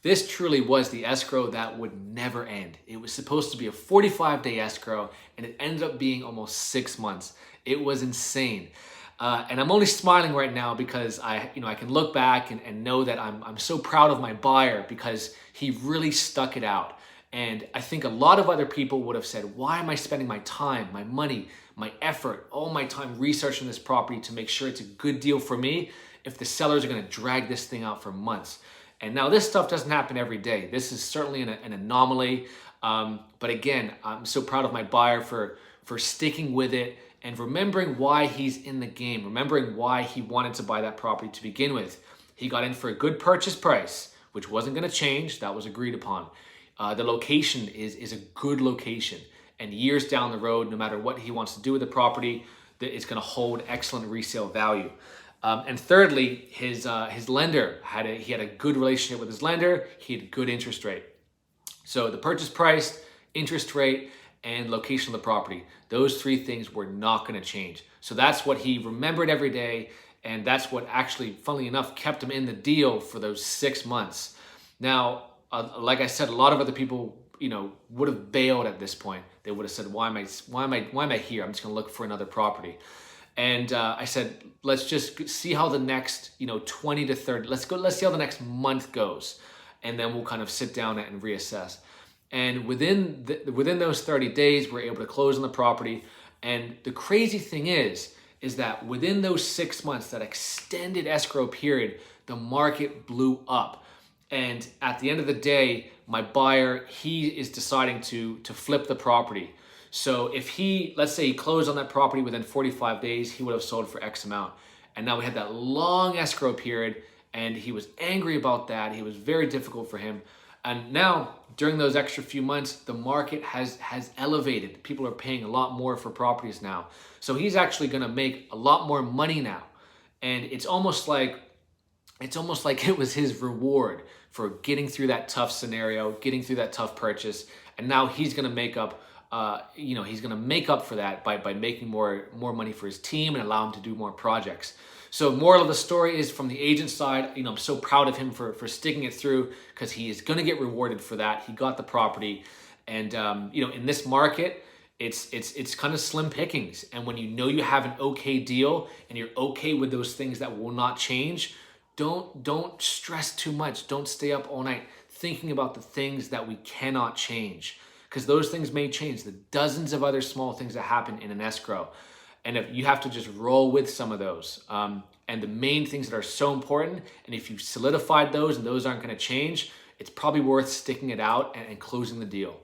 This truly was the escrow that would never end. It was supposed to be a 45-day escrow, and it ended up being almost 6 months. It was insane. And I'm only smiling right now because I can look back and know that I'm so proud of my buyer because he really stuck it out. And I think a lot of other people would have said, why am I spending my time, my money, my effort, all my time researching this property to make sure it's a good deal for me if the sellers are going to drag this thing out for months? And now this stuff doesn't happen every day. This is certainly an anomaly. But again, I'm so proud of my buyer for sticking with it and remembering why he's in the game, remembering why he wanted to buy that property to begin with. He got in for a good purchase price, which wasn't going to change. That was agreed upon. The location is a good location. And years down the road, no matter what he wants to do with the property, it's going to hold excellent resale value. And thirdly, his lender had a good relationship with his lender. He had a good interest rate. So the purchase price, interest rate, and location of the property, those three things were not going to change. So that's what he remembered every day, and that's what actually, funnily enough, kept him in the deal for those 6 months. Now, like I said, a lot of other people, would have bailed at this point. They would have said, "Why am I here? I'm just going to look for another property." And I said, let's just see how the next, 20 to 30, let's see how the next month goes. And then we'll kind of sit down and reassess. And within those 30 days, we're able to close on the property. And the crazy thing is that within those 6 months, that extended escrow period, the market blew up. And at the end of the day, my buyer, he is deciding to flip the property. So if let's say he closed on that property within 45 days, he would have sold for X amount. And now we had that long escrow period, and he was angry about that. It was very difficult for him. And now, during those extra few months, the market has elevated. People are paying a lot more for properties now. So he's actually going to make a lot more money now. And it's almost like it was his reward for getting through that tough scenario, getting through that tough purchase. And now he's going to make up he's going to make up for that by making more money for his team and allow him to do more projects. So moral of the story is, from the agent side, I'm so proud of him for sticking it through, because he is going to get rewarded for that. He got the property, and in this market, it's kind of slim pickings. And when you have an okay deal and you're okay with those things that will not change, don't stress too much. Don't stay up all night thinking about the things that we cannot change, because those things may change. The dozens of other small things that happen in an escrow. And if you have to just roll with some of those. And the main things that are so important, and if you've solidified those and those aren't going to change, it's probably worth sticking it out and closing the deal.